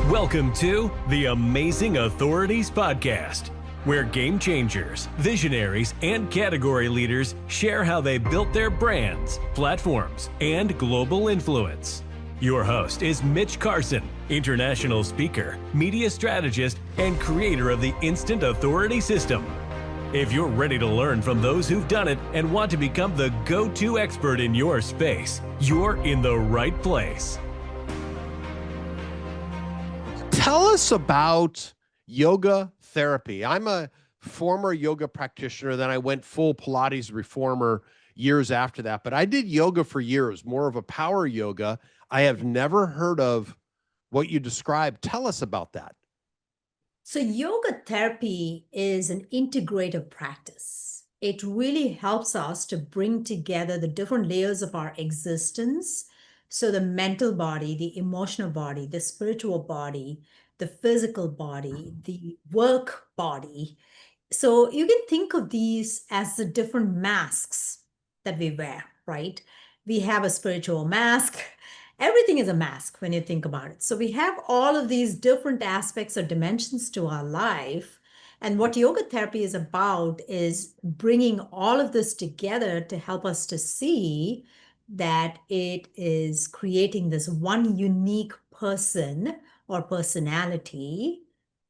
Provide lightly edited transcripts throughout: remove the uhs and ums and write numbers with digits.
Welcome to the Amazing Authorities Podcast, where game changers, visionaries, and category leaders share how they built their brands, platforms, and global influence. Your host is Mitch Carson, international speaker, media strategist, and creator of the Instant Authority System. If you're ready to learn from those who've done it and want to become the go-to expert in your space, you're in the right place. Tell us about yoga therapy. I'm a former yoga practitioner. Then I went full Pilates reformer years after that. But I did yoga for years, more of a power yoga. I have never heard of what you described. Tell us about that. So yoga therapy is an integrative practice. It really helps us to bring together the different layers of our existence. So the mental body, the emotional body, the spiritual body, the physical body, the work body. So you can think of these as the different masks that we wear, right? We have a spiritual mask. Everything is a mask when you think about it. So we have all of these different aspects or dimensions to our life. And what yoga therapy is about is bringing all of this together to help us to see that it is creating this one unique person or personality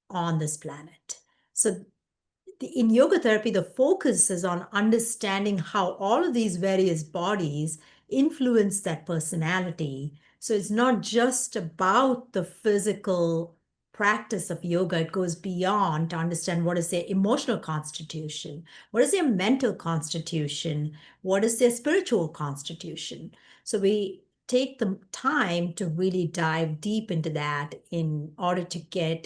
on this planet. So in yoga therapy, the focus is on understanding how all of these various bodies influence that personality. So it's not just about the physical practice of yoga. It goes beyond to understand what is their emotional constitution, what is their mental constitution, what is their spiritual constitution. So we take the time to really dive deep into that in order to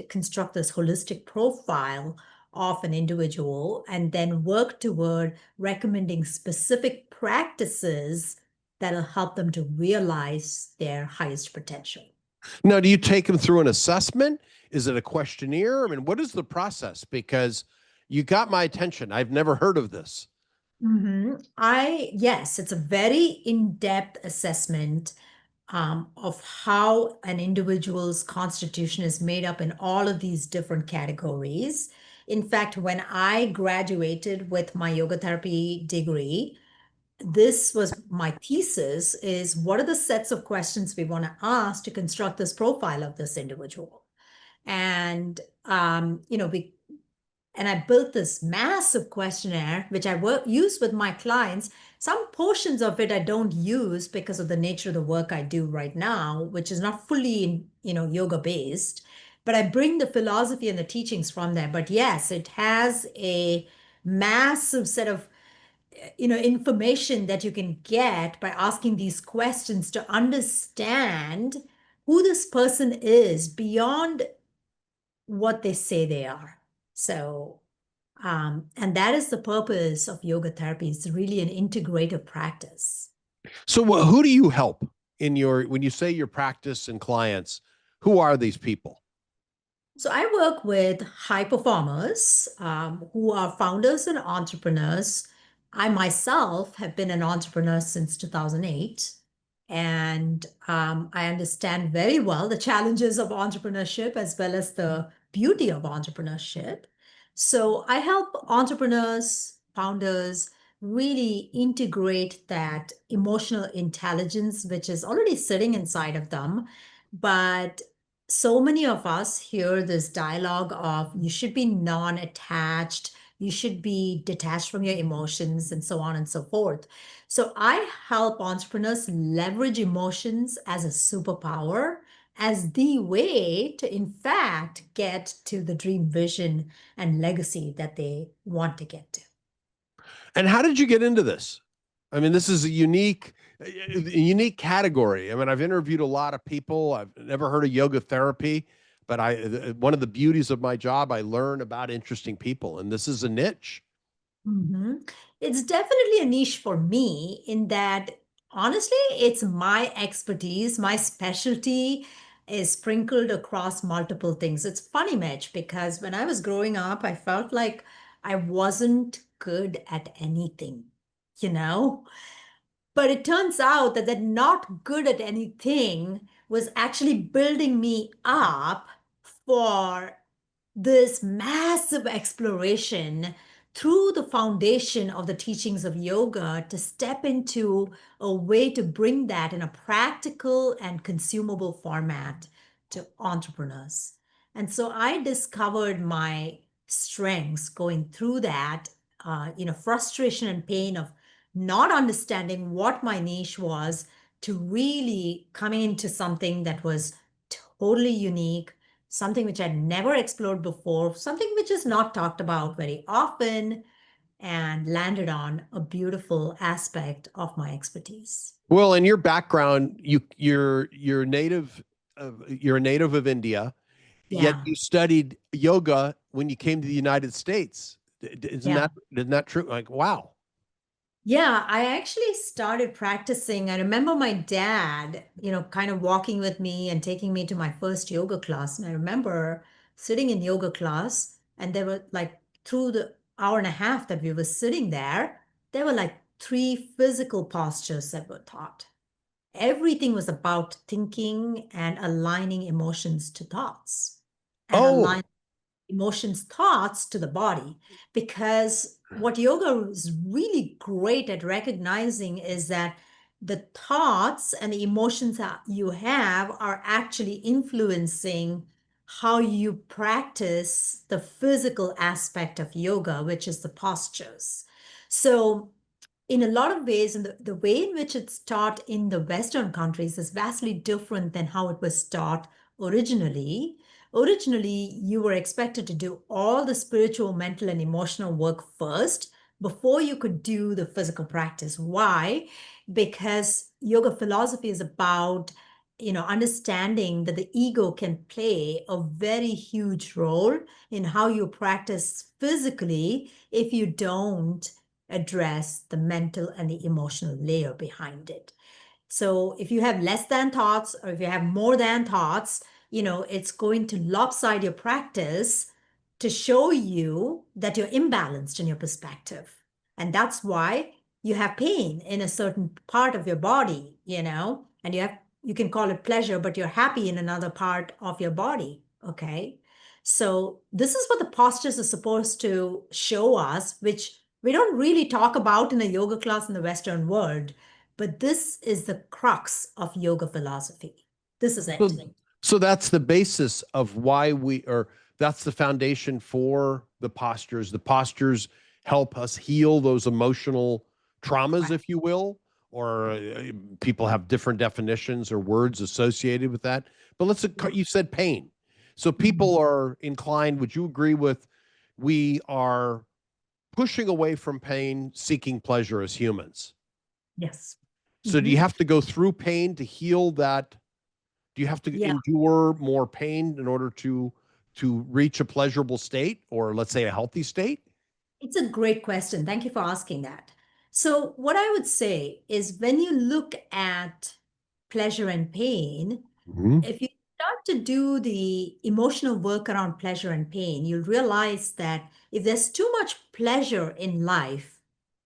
construct this holistic profile of an individual and then work toward recommending specific practices that'll help them to realize their highest potential. Now, do you take them through an assessment? Is it a questionnaire? I mean, what is the process? Because you got my attention. I've never heard of this. Yes, it's a very in-depth assessment of how an individual's constitution is made up in all of these different categories. In fact, when I graduated with my yoga therapy degree, this was my thesis, is what are the sets of questions we want to ask to construct this profile of this individual? And, I built this massive questionnaire, which I use with my clients. Some portions of it I don't use because of the nature of the work I do right now, which is not fully, yoga based, but I bring the philosophy and the teachings from there. But yes, it has a massive set of information that you can get by asking these questions to understand who this person is beyond what they say they are. So, and that is the purpose of yoga therapy. It's really an integrative practice. So who do you help when you say your practice and clients, who are these people? So I work with high performers who are founders and entrepreneurs. I myself have been an entrepreneur since 2008, and I understand very well the challenges of entrepreneurship as well as the beauty of entrepreneurship. So I help entrepreneurs, founders, really integrate that emotional intelligence, which is already sitting inside of them. But so many of us hear this dialogue of you should be non-attached, you should be detached from your emotions, and so on and so forth. So I help entrepreneurs leverage emotions as a superpower, as the way to, in fact, get to the dream vision and legacy that they want to get to. And how did you get into this? I mean, this is a unique category. I mean, I've interviewed a lot of people. I've never heard of yoga therapy, but one of the beauties of my job, I learn about interesting people, and this is a niche. It's definitely a niche for me in that, honestly, it's my expertise, my specialty is sprinkled across multiple things. It's funny, Mitch, because when I was growing up, I felt like I wasn't good at anything, But it turns out that not good at anything was actually building me up for this massive exploration through the foundation of the teachings of yoga to step into a way to bring that in a practical and consumable format to entrepreneurs. And so I discovered my strengths going through that, frustration and pain of not understanding what my niche was to really coming into something that was totally unique, something which I'd never explored before, something which is not talked about very often, and landed on a beautiful aspect of my expertise. Well, in your background, you're native, you're a native of India, yet Yeah. you studied yoga when you came to the United States. Yeah. Isn't that true? Like, wow. Yeah, I actually started practicing. I remember my dad, kind of walking with me and taking me to my first yoga class. And I remember sitting in yoga class, and there were like through the hour and a half that we were sitting there were like three physical postures that were taught. Everything was about thinking and aligning emotions to thoughts and Oh, aligning emotions, thoughts to the body. Because what yoga is really great at recognizing is that the thoughts and the emotions that you have are actually influencing how you practice the physical aspect of yoga, which is the postures. So, in a lot of ways, and the way in which it's taught in the Western countries is vastly different than how it was taught originally. Originally, you were expected to do all the spiritual, mental, and emotional work first before you could do the physical practice. Why? Because yoga philosophy is about, understanding that the ego can play a very huge role in how you practice physically if you don't address the mental and the emotional layer behind it. So if you have less than thoughts or if you have more than thoughts, it's going to lopside your practice to show you that you're imbalanced in your perspective. And that's why you have pain in a certain part of your body, and you can call it pleasure, but you're happy in another part of your body. Okay. So this is what the postures are supposed to show us, which we don't really talk about in a yoga class in the Western world, but this is the crux of yoga philosophy. This is so, it. so that's the basis of why that's the foundation for the postures. The postures help us heal those emotional traumas, Correct. if you will, or people have different definitions or words associated with that. But you said pain. So people are inclined, would you agree with, we are pushing away from pain, seeking pleasure as humans? Yes. So do you have to go through pain to heal that? Do you have to Yeah. endure more pain in order to reach a pleasurable state, or let's say a healthy state? It's a great question. Thank you for asking that. So, what I would say is when you look at pleasure and pain, Mhm. if you start to do the emotional work around pleasure and pain, you'll realize that if there's too much pleasure in life,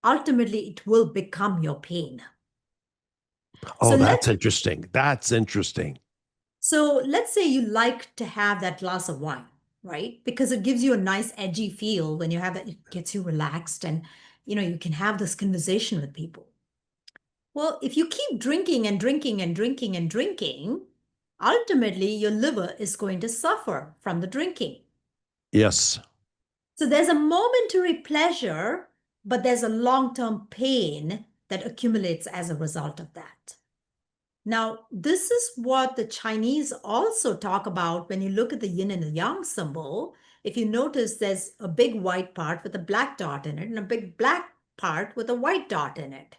ultimately it will become your pain. So Oh, let's that's interesting. That's interesting. So let's say you like to have that glass of wine, right? Because it gives you a nice edgy feel when you have that, it gets you relaxed and you can have this conversation with people. Well, if you keep drinking and drinking and drinking and drinking, ultimately your liver is going to suffer from the drinking. Yes. So there's a momentary pleasure, but there's a long-term pain that accumulates as a result of that. Now, this is what the Chinese also talk about when you look at the yin and the yang symbol. If you notice, there's a big white part with a black dot in it and a big black part with a white dot in it.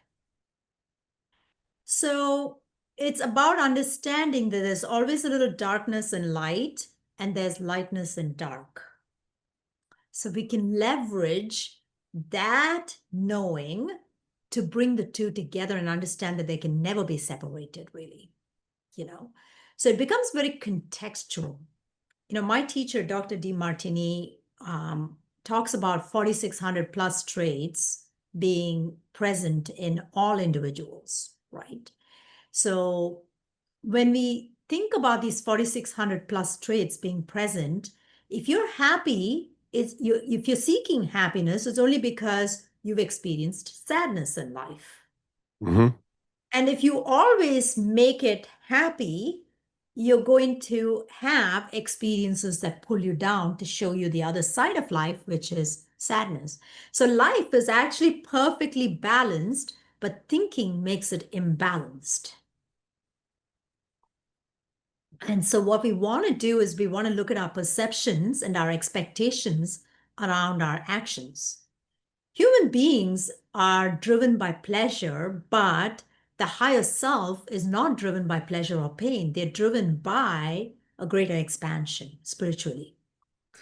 So it's about understanding that there's always a little darkness and light, and there's lightness and dark. So we can leverage that knowing to bring the two together and understand that they can never be separated, really. So it becomes very contextual. My teacher, Dr. Demartini, talks about 4,600 plus traits being present in all individuals, right? So when we think about these 4,600 plus traits being present, if you're happy, if you're seeking happiness, it's only because you've experienced sadness in life. Mm-hmm. And if you always make it happy, you're going to have experiences that pull you down to show you the other side of life, which is sadness. So life is actually perfectly balanced, but thinking makes it imbalanced. And so what we want to do is we want to look at our perceptions and our expectations around our actions. Human beings are driven by pleasure, but the higher self is not driven by pleasure or pain. They're driven by a greater expansion spiritually,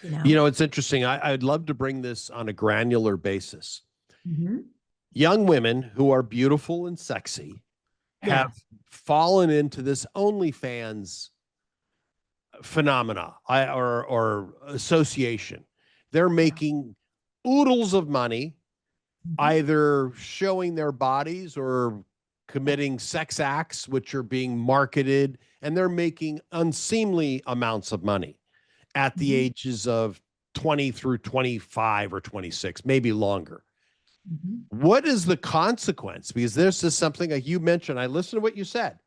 you You know? know, it's interesting. I'd love to bring this on a granular basis. Mhm. Young women who are beautiful and sexy have Yeah. fallen into this OnlyFans phenomena or association. They're Yeah. making oodles of money, Mhm. either showing their bodies or Yeah. committing sex acts, which are being marketed, and they're making unseemly amounts of money at the Mhm. ages of 20 through 25 or 26, maybe longer. Mhm. What is the consequence? Because this is something like you mentioned. I listened to what you said.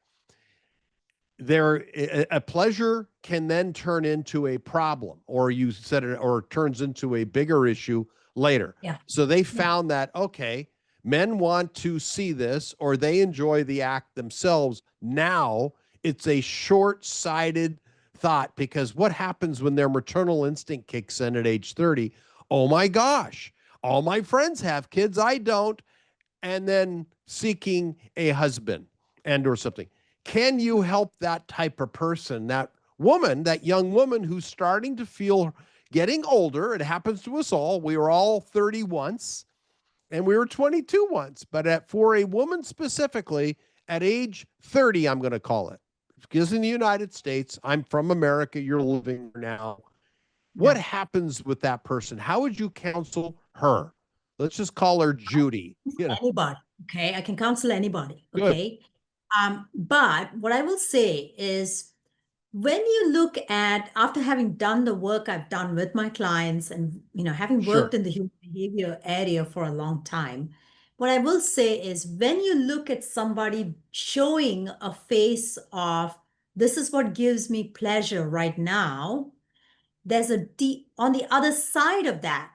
A pleasure can then turn into a problem, or you said it, or turns into a bigger issue later. Yeah. So they Yeah. found that, okay, men want to see this, or they enjoy the act themselves. Now it's a short-sighted thought, because what happens when their maternal instinct kicks in at age 30? Oh my gosh, all my friends have kids, I don't. And then seeking a husband and or something. Can you help that type of person, that woman, that young woman who's starting to feel getting older? It happens to us all. We were all 30 once and we were 22 once, but for a woman specifically at age 30, I'm going to call it, because in the United States, I'm from America, you're living now. What Yeah. happens with that person? How would you counsel her? Let's just call her Judy. You know, Anybody. Okay. I can counsel anybody. good. Okay. But what I will say is when you look at, after having done the work I've done with my clients and, having worked Sure. in the human behavior area for a long time, what I will say is when you look at somebody showing a face of, this is what gives me pleasure right now, there's a deep, on the other side of that,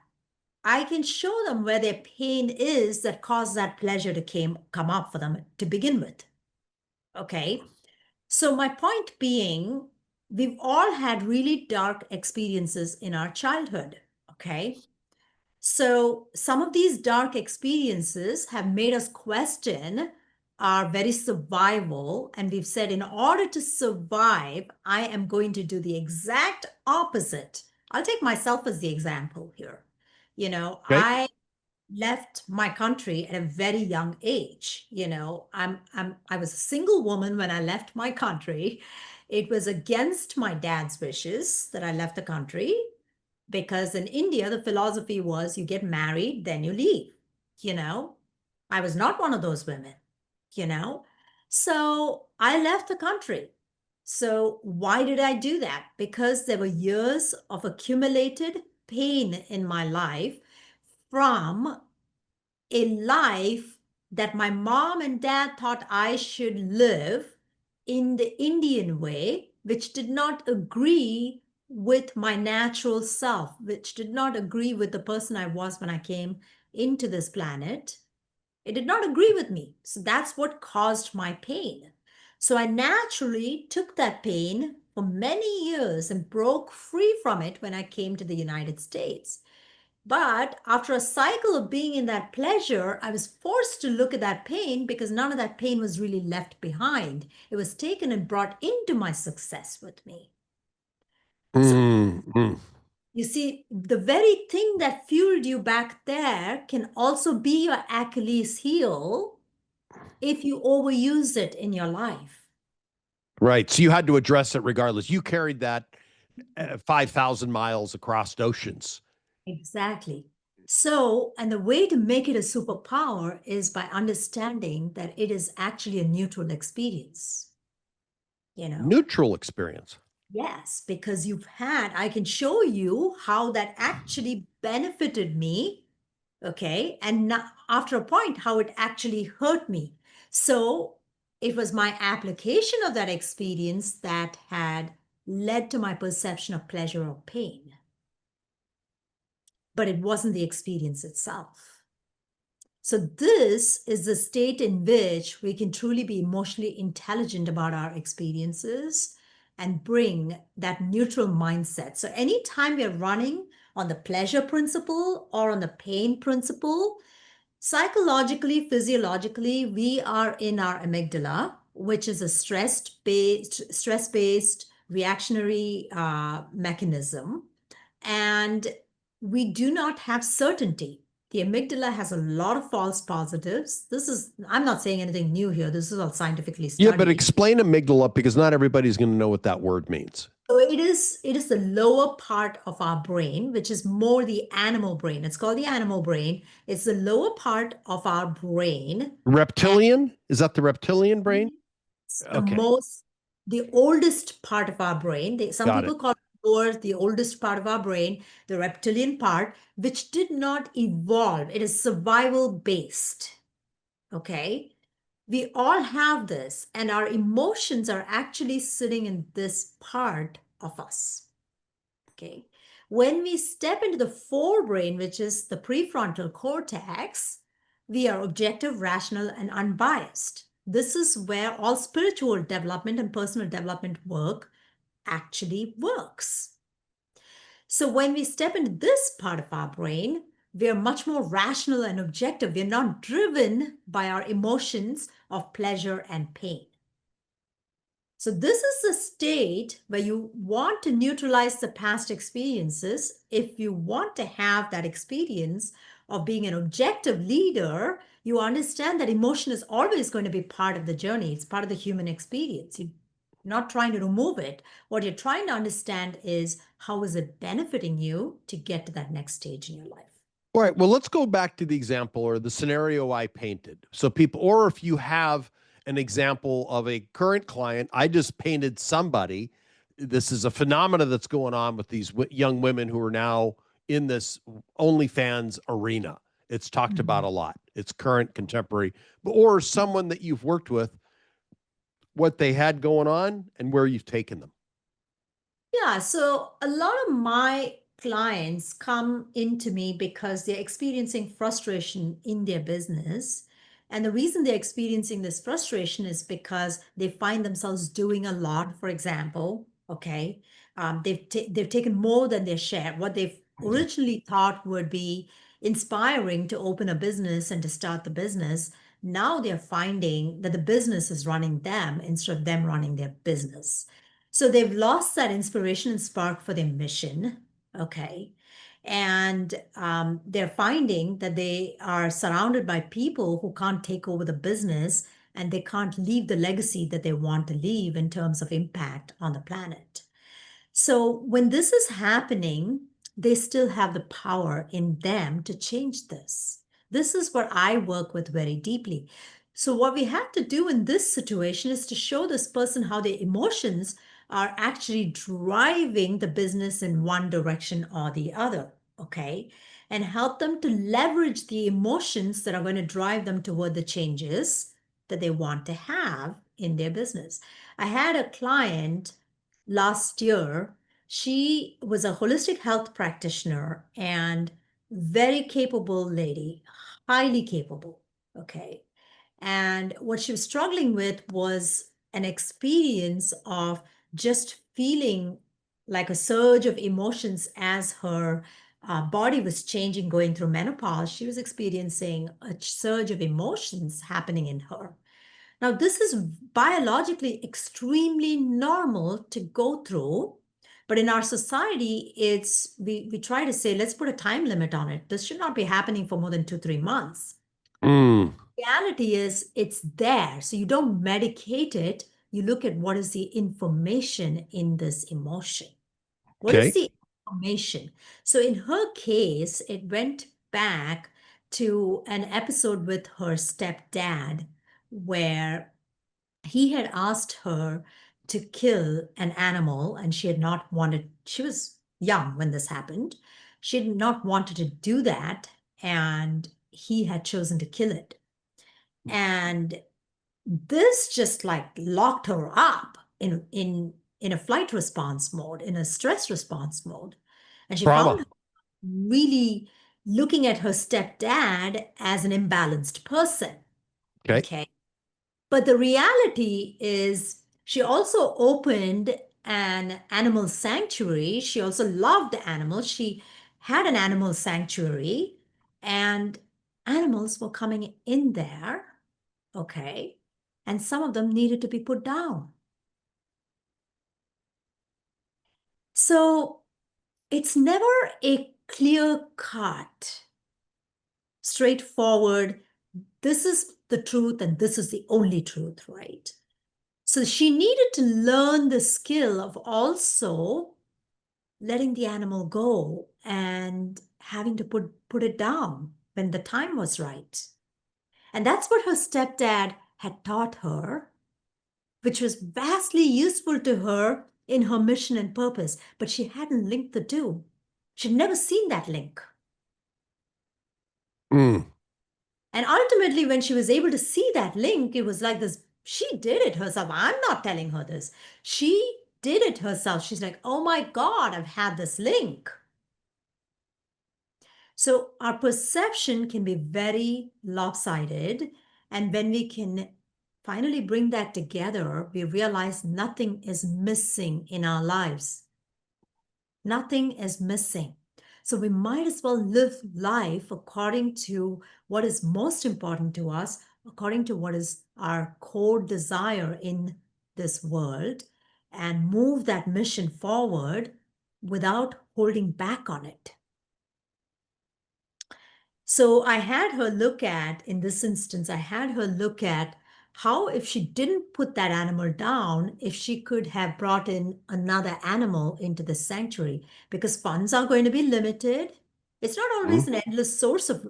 I can show them where their pain is that caused that pleasure to come up for them to begin with. Okay. So my point being, we've all had really dark experiences in our childhood. Okay. So some of these dark experiences have made us question our very survival. And we've said, in order to survive, I am going to do the exact opposite. I'll take myself as the example here. Okay. I left my country at a very young age. I was a single woman when I left my country. It was against my dad's wishes that I left the country, because in India the philosophy was you get married, then you leave. you know I was not one of those women. you know so I left the country. So why did I do that? Because there were years of accumulated pain in my life from a life that my mom and dad thought I should live in the Indian way, which did not agree with my natural self, which did not agree with the person I was when I came into this planet. It did not agree with me. So that's what caused my pain. So I naturally took that pain for many years and broke free from it when I came to the United States. But after a cycle of being in that pleasure, I was forced to look at that pain, because none of that pain was really left behind. It was taken and brought into my success with me. So Mm-hmm. you see, the very thing that fueled you back there can also be your Achilles heel if you overuse it in your life. Right. So you had to address it regardless. You carried that 5,000 miles across oceans. Exactly. So, and the way to make it a superpower is by understanding that it is actually a neutral experience. Neutral experience. Yes, because I can show you how that actually benefited me. Okay. And after a point, how it actually hurt me. So it was my application of that experience that had led to my perception of pleasure or pain. But it wasn't the experience itself. So this is the state in which we can truly be emotionally intelligent about our experiences and bring that neutral mindset. So anytime we are running on the pleasure principle or on the pain principle, psychologically, physiologically, we are in our amygdala, which is a stress-based reactionary mechanism. And we do not have certainty. The amygdala has a lot of false positives. I'm not saying anything new here. This is all scientifically studied. Yeah, but explain amygdala, because not everybody's going to know what that word means. So it is the lower part of our brain, which is more the animal brain. It's called the animal brain. It's the lower part of our brain. Reptilian? Is that the reptilian brain? The oldest part of our brain. Some Got people it. call it the oldest part of our brain, the reptilian part, which did not evolve. It is survival based. Okay. We all have this, and our emotions are actually sitting in this part of us. Okay. When we step into the forebrain, which is the prefrontal cortex, we are objective, rational, and unbiased. This is where all spiritual development and personal development work actually works. So when we step into this part of our brain, we are much more rational and objective. We're not driven by our emotions of pleasure and pain. So this is the state where you want to neutralize the past experiences. If you want to have that experience of being an objective leader, you understand that emotion is always going to be part of the journey. It's part of the human experience. You're not trying to remove it. What you're trying to understand is, how is it benefiting you to get to that next stage in your life? All right. Well, let's go back to the example or the scenario I painted. So people, or if you have an example of a current client, I just painted somebody. This is a phenomena that's going on with these young women who are now in this OnlyFans arena. It's talked about a lot. It's current, contemporary, or someone that you've worked with, what they had going on and where you've taken them. Yeah, so a lot of my clients come into me because they're experiencing frustration in their business. And the reason they're experiencing this frustration is because they find themselves doing a lot, for example, okay? They've taken more than their share. What they've originally thought would be inspiring to open a business and to start the business, now they're finding that the business is running them instead of them running their business. So they've lost that inspiration and spark for their mission. Okay. And they're finding that they are surrounded by people who can't take over the business, and they can't leave the legacy that they want to leave in terms of impact on the planet. So when this is happening, they still have the power in them to change this. This is what I work with very deeply. So what we have to do in this situation is to show this person how their emotions are actually driving the business in one direction or the other, okay? And help them to leverage the emotions that are going to drive them toward the changes that they want to have in their business. I had a client last year. She was a holistic health practitioner and very capable lady, highly capable, okay? And what she was struggling with was an experience of just feeling like a surge of emotions as her body was changing, going through menopause. She was experiencing a surge of emotions happening in her. Now, this is biologically extremely normal to go through, but in our society, we try to say, let's put a time limit on it. This should not be happening for more than 2-3 months. Reality is it's there. So you don't medicate it. You look at what is the information in this emotion. What is the information? So in her case, it went back to an episode with her stepdad where he had asked her to kill an animal, and she had not wanted, she was young when this happened. She had not wanted to do that, and he had chosen to kill it. And this just like locked her up in a flight response mode, in a stress response mode. And she found Trauma. her really looking at her stepdad as an imbalanced person. Okay. Okay. But the reality is, she also opened an animal sanctuary. She also loved the animals. She had an animal sanctuary, and animals were coming in there. Okay. And some of them needed to be put down. So it's never a clear cut, straightforward, this is the truth and this is the only truth, right? So she needed to learn the skill of also letting the animal go and having to put it down when the time was right. And that's what her stepdad had taught her, which was vastly useful to her in her mission and purpose, but she hadn't linked the two. She'd never seen that link. Mm. And ultimately, when she was able to see that link, it was like this, she did it herself. I'm not telling her this. She did it herself. She's like, oh my God, I've had this link. So our perception can be very lopsided. And when we can finally bring that together, we realize nothing is missing in our lives. Nothing is missing. So we might as well live life according to what is most important to us, according to what is our core desire in this world, and move that mission forward without holding back on it. So I had her look at, in this instance, I had her look at how, if she didn't put that animal down, if she could have brought in another animal into the sanctuary, because funds are going to be limited. It's not always Mm. an endless source of,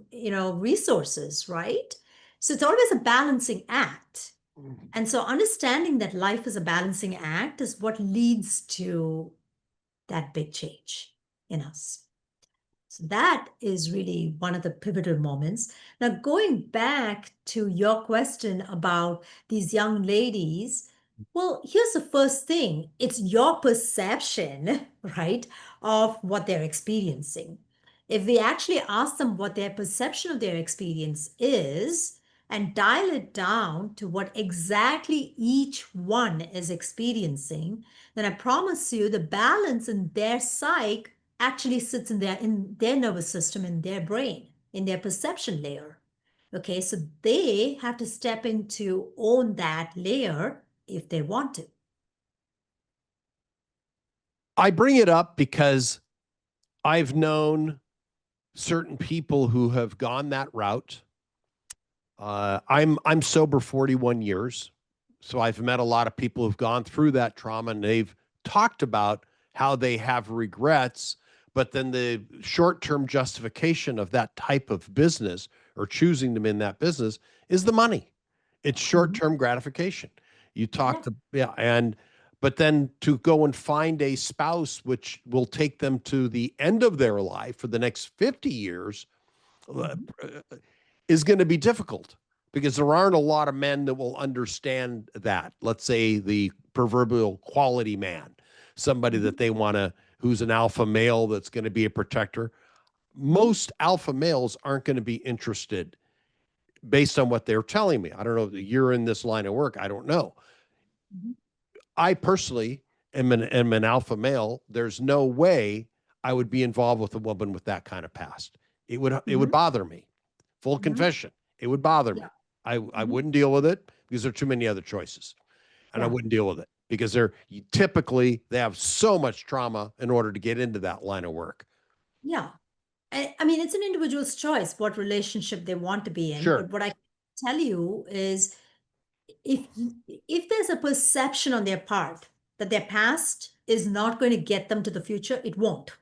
resources, right? So it's always a balancing act. And so understanding that life is a balancing act is what leads to that big change in us. So that is really one of the pivotal moments. Now, going back to your question about these young ladies, well, here's the first thing. It's your perception, right, of what they're experiencing. If we actually ask them what their perception of their experience is and dial it down to what exactly each one is experiencing, then I promise you the balance in their psyche actually sits in their nervous system, in their brain, in their perception layer. Okay, so they have to step into own that layer if they want to. I bring it up because I've known certain people who have gone that route. I'm sober 41 years, so I've met a lot of people who've gone through that trauma, and they've talked about how they have regrets, but then the short-term justification of that type of business or choosing them in that business is the money. It's short-term gratification. You talk to, yeah, and but then to go and find a spouse which will take them to the end of their life for the next 50 years is going to be difficult because there aren't a lot of men that will understand that. Let's say the proverbial quality man, somebody that they want to, who's an alpha male that's going to be a protector. Most alpha males aren't going to be interested based on what they're telling me. I don't know. You're in this line of work. I don't know. I personally am an alpha male. There's no way I would be involved with a woman with that kind of past. It would bother me. Full confession. It would bother me. I wouldn't deal with it because there are too many other choices. And I wouldn't deal with it because typically they have so much trauma in order to get into that line of work. Yeah. I mean, it's an individual's choice what relationship they want to be in. Sure. But what I can tell you is if if there's a perception on their part that their past is not going to get them to the future, it won't.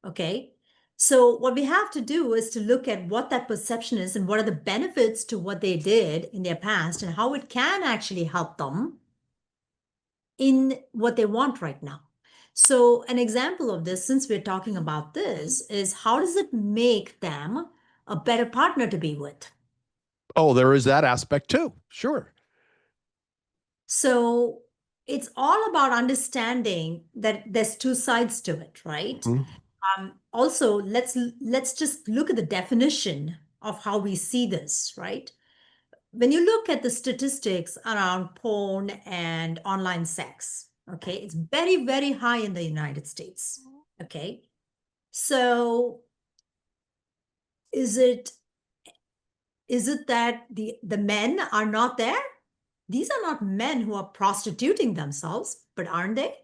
Okay. So what we have to do is to look at what that perception is and what are the benefits to what they did in their past and how it can actually help them in what they want right now. So an example of this, since we're talking about this, is how does it make them a better partner to be with? Oh, there is that aspect too. Sure. So it's all about understanding that there's two sides to it, right? Mhm. Also, let's just look at the definition of how we see this, right? When you look at the statistics around porn and online sex, okay, it's very, very high in the United States. Okay. So is it that the men are not there? These are not men who are prostituting themselves, but aren't they?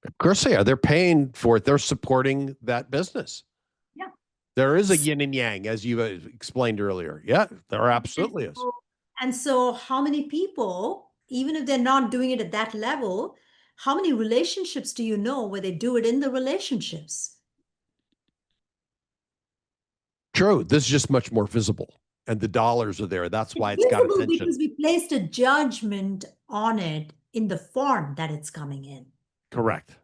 Of course they are. They're paying for it. They're supporting that business. Yeah. There is a yin and yang, as you explained earlier. Yeah, there absolutely is. And so how many people, even if they're not doing it at that level, how many relationships do you know where they do it in the relationships? True. This is just much more visible, and the dollars are there. That's why it's It's got visible attention. because we placed a judgment on it in the form that it's coming in. Correct.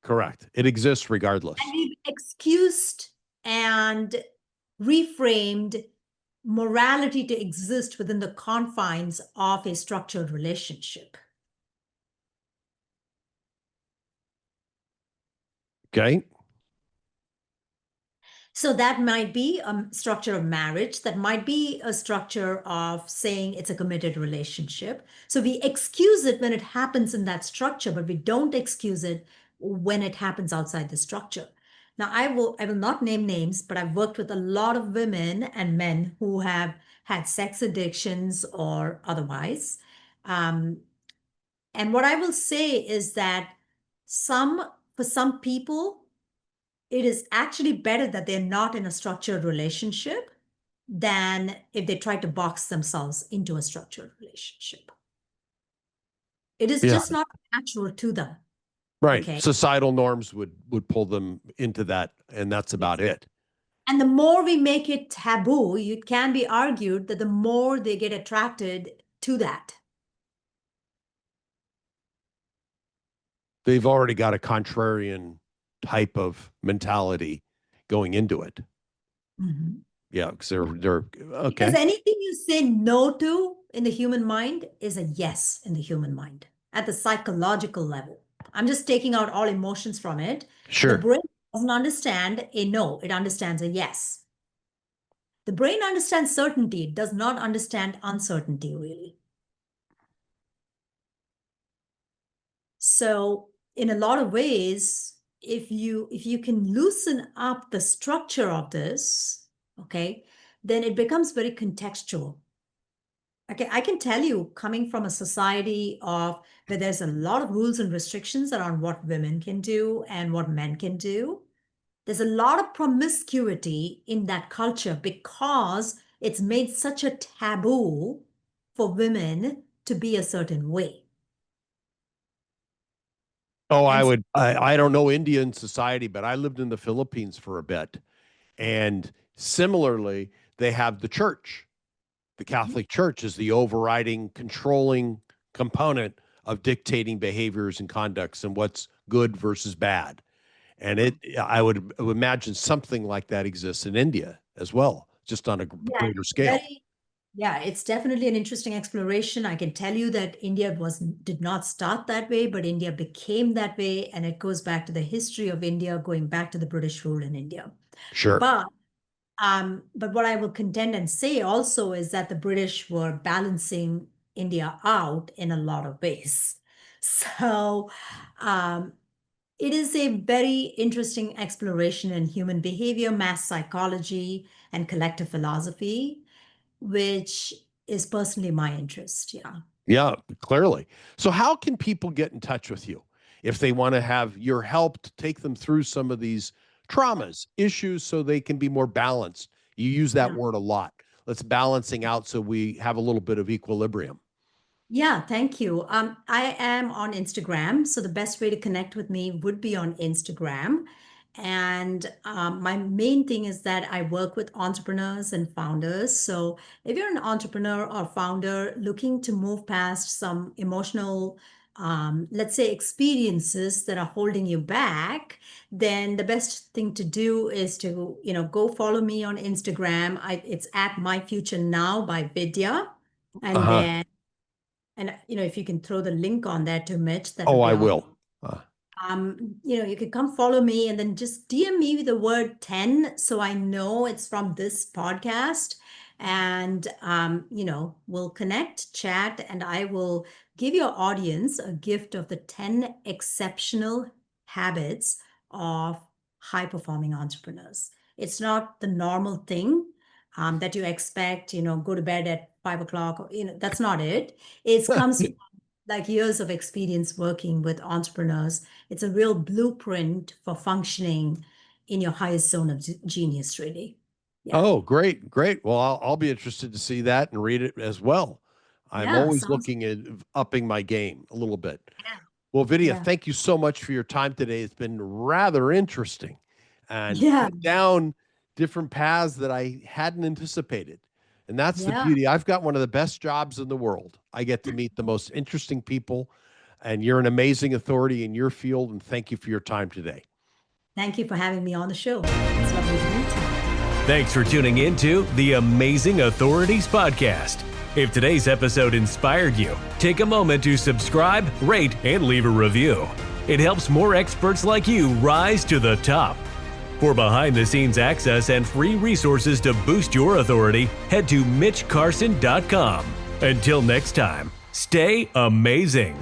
Correct. It exists regardless. And we've excused and reframed morality to exist within the confines of a structured relationship. Okay. So that might be a structure of marriage, that might be a structure of saying it's a committed relationship. So we excuse it when it happens in that structure, but we don't excuse it when it happens outside the structure. Now, I will not name names, but I've worked with a lot of women and men who have had sex addictions or otherwise. And what I will say is that for some people, it is actually better that they're not in a structured relationship than if they try to box themselves into a structured relationship. It is Yeah. just not natural to them. Right. Okay. Societal norms would pull them into that, and that's about it. And the more we make it taboo, it can be argued that the more they get attracted to that. They've already got a contrarian type of mentality going into it. Mhm. Yeah, because they're Because okay. anything you say no to in the human mind is a yes in the human mind at the psychological level. I'm just taking out all emotions from it. The Sure. brain doesn't understand a no, it understands a yes. The brain understands certainty, it does not understand uncertainty, really. So, in a lot of ways, if you can loosen up the structure of this, okay, then it becomes very contextual. Okay, I can tell you, coming from a society of where there's a lot of rules and restrictions around what women can do and what men can do, there's a lot of promiscuity in that culture because it's made such a taboo for women to be a certain way. Oh, And I don't know Indian society, but I lived in the Philippines for a bit. And similarly, they have the church. The Catholic Church is the overriding, controlling component of dictating behaviors and conducts and what's good versus bad. And I would imagine something like that exists in India as well, just on a yeah, greater scale. yeah, it's definitely an interesting exploration. I can tell you that India did not start that way, but India became that way, and it goes back to the history of India, going back to the British rule in India. Sure. But what I will contend and say also is that the British were balancing India out in a lot of ways. So it is a very interesting exploration in human behavior, mass psychology, and collective philosophy, which is personally my interest. Yeah. Yeah, clearly. So, how can people get in touch with you if they want to have your help to take them through some of these traumas, issues, so they can be more balanced? You use that Yeah. word a lot. Let's balancing out so we have a little bit of equilibrium. Yeah, thank you. I am on Instagram, so the best way to connect with me would be on Instagram. And my main thing is that I work with entrepreneurs and founders. So if you're an entrepreneur or founder looking to move past some emotional let's say, experiences that are holding you back, then the best thing to do is to, go follow me on Instagram. It's at My Future Now by Vidya. And Uh-huh. then, if you can throw the link on there to Mitch, that Oh, would be I awesome. will. You could come follow me and then just DM me the word 10 so I know it's from this podcast. And, we'll connect, chat, and I will give your audience a gift of the 10 exceptional habits of high performing entrepreneurs. It's not the normal thing that you expect, go to bed at 5 o'clock, that's not it. It comes from like years of experience working with entrepreneurs. It's a real blueprint for functioning in your highest zone of genius, really. Yeah. Oh, great, great. Well, I'll be interested to see that and read it as well. I'm Yeah. always Sounds. looking at upping my game a little bit. Yeah. Well, Vidya, Yeah. thank you so much for your time today. It's been rather interesting and Yeah. went down different paths that I hadn't anticipated. And that's the Yeah. beauty. I've got one of the best jobs in the world. I get to meet the most interesting people, and you're an amazing authority in your field. And thank you for your time today. Thank you for having me on the show. It's lovely to meet you. Thanks for tuning in to the Amazing Authorities Podcast. If today's episode inspired you, take a moment to subscribe, rate, and leave a review. It helps more experts like you rise to the top. For behind-the-scenes access and free resources to boost your authority, head to mitchcarson.com. Until next time, stay amazing.